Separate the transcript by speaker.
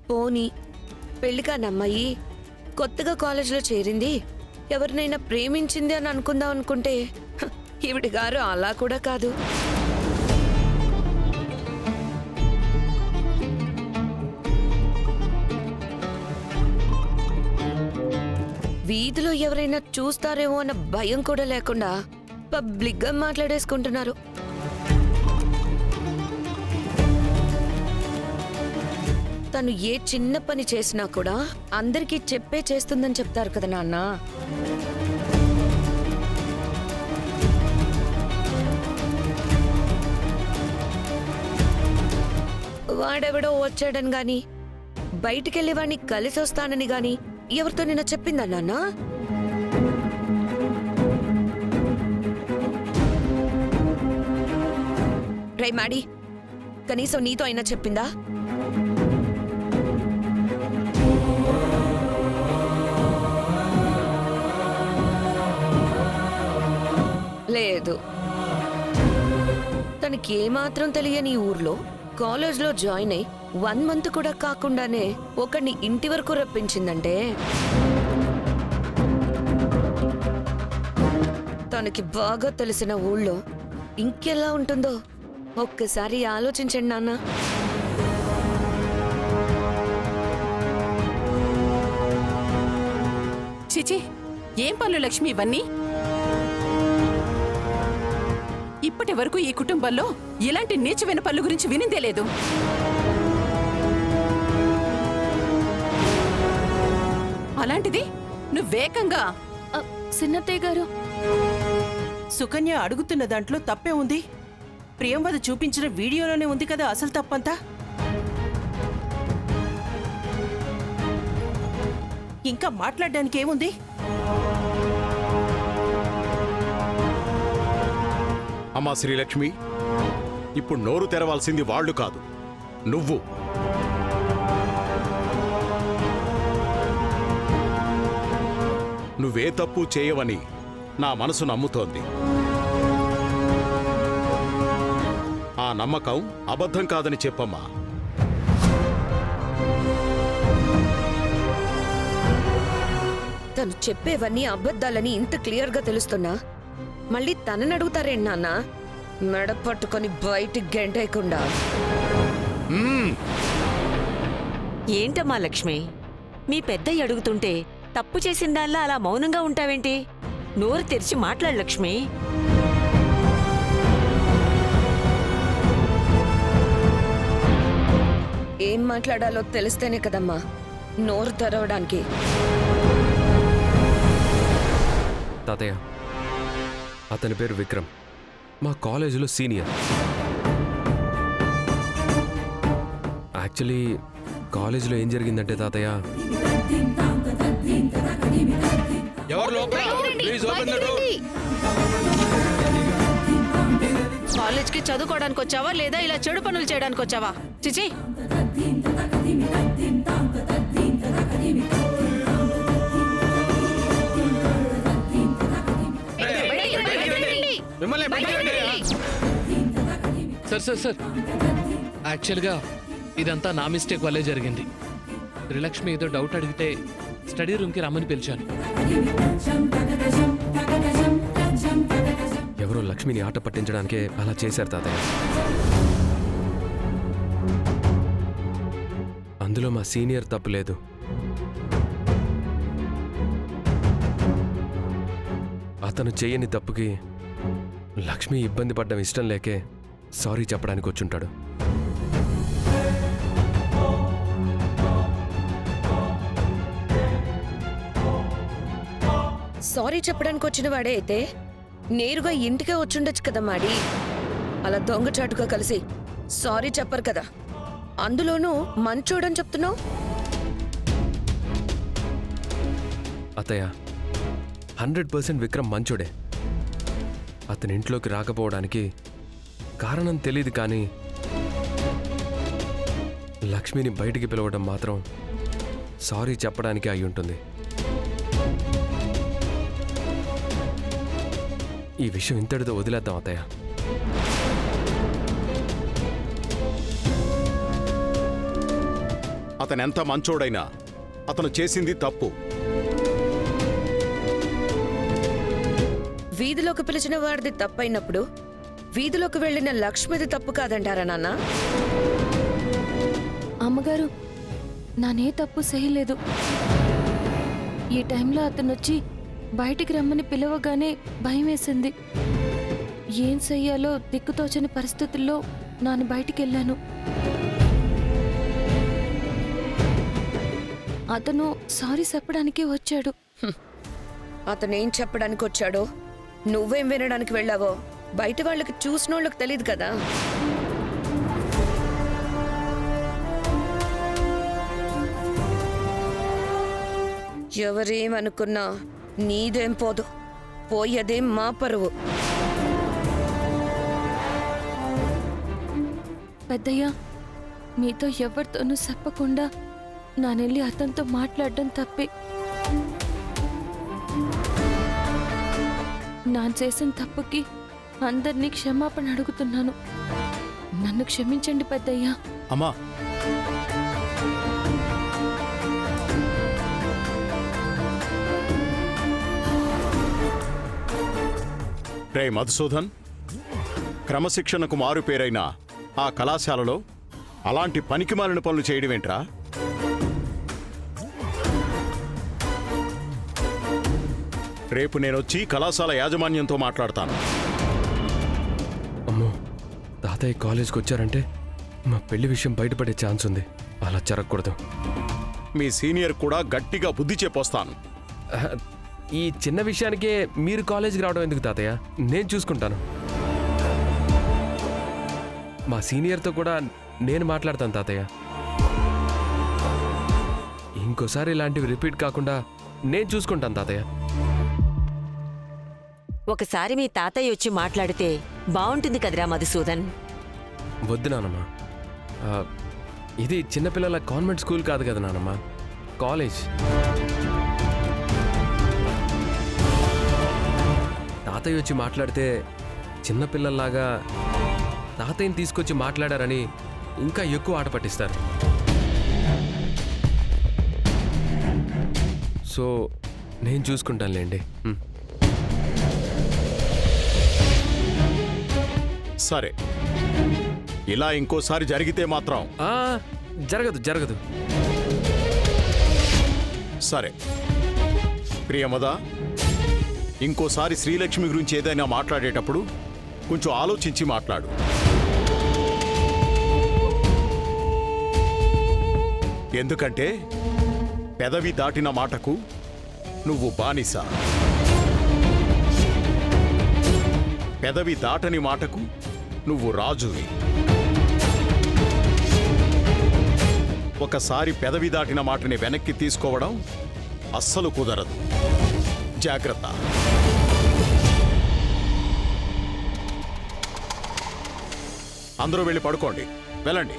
Speaker 1: పోనీ పెళ్లికాని అమ్మాయి కొత్తగా కాలేజీలో చేరింది, ఎవరినైనా ప్రేమించింది అని అనుకుందాం అనుకుంటే ఈవిడి గారు అలా కూడా కాదు. వీధిలో ఎవరైనా చూస్తారేమో అన్న భయం కూడా లేకుండా పబ్లిక్గా మాట్లాడేసుకుంటున్నారు. తను ఏ చిన్న పని చేసినా కూడా అందరికీ చెప్పే చేస్తుందని చెప్తారు కదా నాన్న. వాడెవడో వచ్చాడని గాని, బయటికెళ్ళి వాడిని కలిసి వస్తానని గాని ఎవరితో నిన్న చెప్పిందా నాన్న? రే మాడి, కనీసం నీతో అయినా చెప్పిందా? లేదు. తనకి ఏమాత్రం తెలియని ఊర్లో కాలేజ్లో జాయిన్ అయి 1 మంత్ కూడా కాకుండానే ఒకడిని ఇంటి వరకు రప్పించిందంటే తనకి బాగా తెలిసిన ఊళ్ళో ఇంకెలా ఉంటుందో ఒక్కసారి ఆలోచించండి నాన్న.
Speaker 2: చిచి, ఏం పనులు లక్ష్మి ఇవన్నీ? ఇప్పటి వరకు ఈ కుటుంబంలో ఇలాంటి నీచమైన పనుల గురించి వినిందే లేదు. అలాంటిది నువ్వేకంగా
Speaker 3: సిన్నత్తయ్య గారు,
Speaker 4: సుకన్య అడుగుతున్న దాంట్లో తప్పే ఉంది. ప్రియంవద చూపించిన వీడియోలోనే ఉంది కదా అసలు తప్పంతా. ఇంకా మాట్లాడడానికి ఏముంది?
Speaker 5: అమ్మా శ్రీలక్ష్మి, ఇప్పుడు నోరు తెరవాల్సింది వాళ్ళు కాదు, నువ్వు. నువ్వే తప్పు చేయవని నా మనసు నమ్ముతోంది. ఆ నమ్మకం అబద్ధం కాదని చెప్పమ్మా.
Speaker 1: తను చెప్పేవన్నీ అబద్ధాలని ఇంత క్లియర్గా తెలుస్తున్నా మళ్ళీ తనని అడుగుతారేంటి నాన్న? మెడ పట్టుకొని బయటికి గెంటేయకుండా.
Speaker 6: ఏంటమ్మా లక్ష్మి, మీ పెద్దయ్య అడుగుతుంటే తప్పు చేసిందాల్లా అలా మౌనంగా ఉంటావేంటి? నోరు తెరిచి మాట్లాడు లక్ష్మి.
Speaker 1: ఏం మాట్లాడాలో తెలిస్తేనే కదమ్మా నోరు తెరవడానికి.
Speaker 7: తాతయ్య, అతని పేరు విక్రమ్, మా కాలేజీలో సీనియర్. యాక్చువల్లీ కాలేజీలో ఏం జరిగిందంటే తాతయ్య,
Speaker 3: కాలేజ్కి చదువుకోవడానికి వచ్చావా లేదా ఇలా చెడు పనులు చేయడానికి వచ్చావా? చిచి,
Speaker 8: సార్ యాక్చువల్గా ఇదంతా నా మిస్టేక్ వల్లే జరిగింది. శ్రీలక్ష్మి ఏదో డౌట్ అడిగితే స్టడీ రూమ్కి రమ్మని పిలిచాను.
Speaker 7: ఎవరో లక్ష్మిని ఆట పట్టించడానికే అలా చేశారు తాతయ్య. అందులో మా సీనియర్ తప్పు లేదు. అతను చేయని తప్పుకి లక్ష్మి ఇబ్బంది పడ్డం ఇష్టం లేకే సారీ చెప్పడానికి వచ్చుంటాడు.
Speaker 1: సారీ చెప్పడానికి వచ్చిన వాడే అయితే నేరుగా ఇంటికే వచ్చుండొచ్చు కదా మాడి. అలా దొంగచాటుగా కలిసి సారీ చెప్పరు కదా. అందులోనూ మంచోడని చెప్తున్నావు.
Speaker 7: అత్తయ్య, 100% విక్రమ్ మంచోడే. అతని ఇంట్లోకి రాకపోవడానికి కారణం తెలియదు, కానీ లక్ష్మిని బయటికి పిలవడం మాత్రం సారీ చెప్పడానికి అయి ఉంటుంది. ఈ విషయం ఇంతటితో వదిలేద్దాం అత్తయ్య.
Speaker 5: అతనెంత మంచోడైనా అతను చేసింది తప్పు.
Speaker 1: వీధిలోకి పిలిచిన వాడిది తప్పైనప్పుడు వీధిలోకి వెళ్ళిన లక్ష్మిది తప్పు కాదంటారా నాన్న?
Speaker 9: అమ్మగారు, నానే తప్పు చేయలేదు. ఈ టైంలో అతను వచ్చి బయటికి రమ్మని పిలవగానే భయం వేసింది. ఏం చెయ్యాలో దిక్కుతోచని పరిస్థితుల్లో నాన్న బయటికి వెళ్ళాను. అతను సారీ చెప్పడానికి వచ్చాడు.
Speaker 1: అతనేం చెప్పడానికి వచ్చాడో నువ్వేం వినడానికి వెళ్ళావో బయట వాళ్ళకి చూసినోళ్ళకి తెలియదు కదా. ఎవరేమనుకున్నా నీదేం పోదు, పోయేదేం మా పరువు.
Speaker 9: పెద్దయ్య, మీతో ఎవరితోనూ చెప్పకుండా నానెళ్ళి అతనితో మాట్లాడడం తప్పే. నా చేసిన తప్పుకి అందరినీ క్షమాపణ అడుగుతున్నాను. నన్ను క్షమించండి పెద్దయ్య.
Speaker 5: అమ్మా, రే మధుసూదన్, క్రమశిక్షణకు మారు పేరైన ఆ కళాశాలలో అలాంటి పనికిమాలిన పనులు చేయడమేంట్రా? రేపు నేనొచ్చి కళాశాల యాజమాన్యంతో మాట్లాడతాను.
Speaker 7: అమ్మో, తాతయ్య కాలేజ్కి వచ్చారంటే మా పెళ్లి విషయం బయటపడే ఛాన్స్ ఉంది. అలా జరగకూడదు.
Speaker 5: మీ సీనియర్ కూడా గట్టిగా బుద్ధి చెప్పొస్తాను.
Speaker 7: ఈ చిన్న విషయానికే మీరు కాలేజీకి రావడం ఎందుకు తాతయ్య? నేను చూసుకుంటాను. మా సీనియర్తో కూడా నేను మాట్లాడతాను తాతయ్య. ఇంకోసారి ఇలాంటివి రిపీట్ కాకుండా నేను చూసుకుంటాను తాతయ్య.
Speaker 6: ఒకసారి మీ తాతయ్య వచ్చి మాట్లాడితే బావుంటుంది కదరా మధుసూదన్.
Speaker 7: వద్దు నానమ్మ, ఇది చిన్నపిల్లల కాన్వెంట్ స్కూల్ కాదు కదా నానమ్మ, కాలేజ్. తాతయ్య వచ్చి మాట్లాడితే చిన్నపిల్లల్లాగా తాతయ్యని తీసుకొచ్చి మాట్లాడారని ఇంకా ఎక్కువ ఆట పట్టిస్తారు. సో నేను చూసుకుంటానులేండి.
Speaker 5: సరే, ఇలా ఇంకోసారి జరిగితే మాత్రం
Speaker 7: జరగదు జరగదు.
Speaker 5: సరే ప్రియమద, ఇంకోసారి శ్రీలక్ష్మి గురించి ఏదైనా మాట్లాడేటప్పుడు కొంచెం ఆలోచించి మాట్లాడు. ఎందుకంటే పెదవి దాటిన మాటకు నువ్వు బానిస, పెదవి దాటని మాటకు నువ్వు రాజువి. ఒకసారి పెదవి దాటిన మాటని వెనక్కి తీసుకోవడం అస్సలు కుదరదు. జాగ్రత్త. అందరూ వెళ్ళి పడుకోండి, వెళ్ళండి.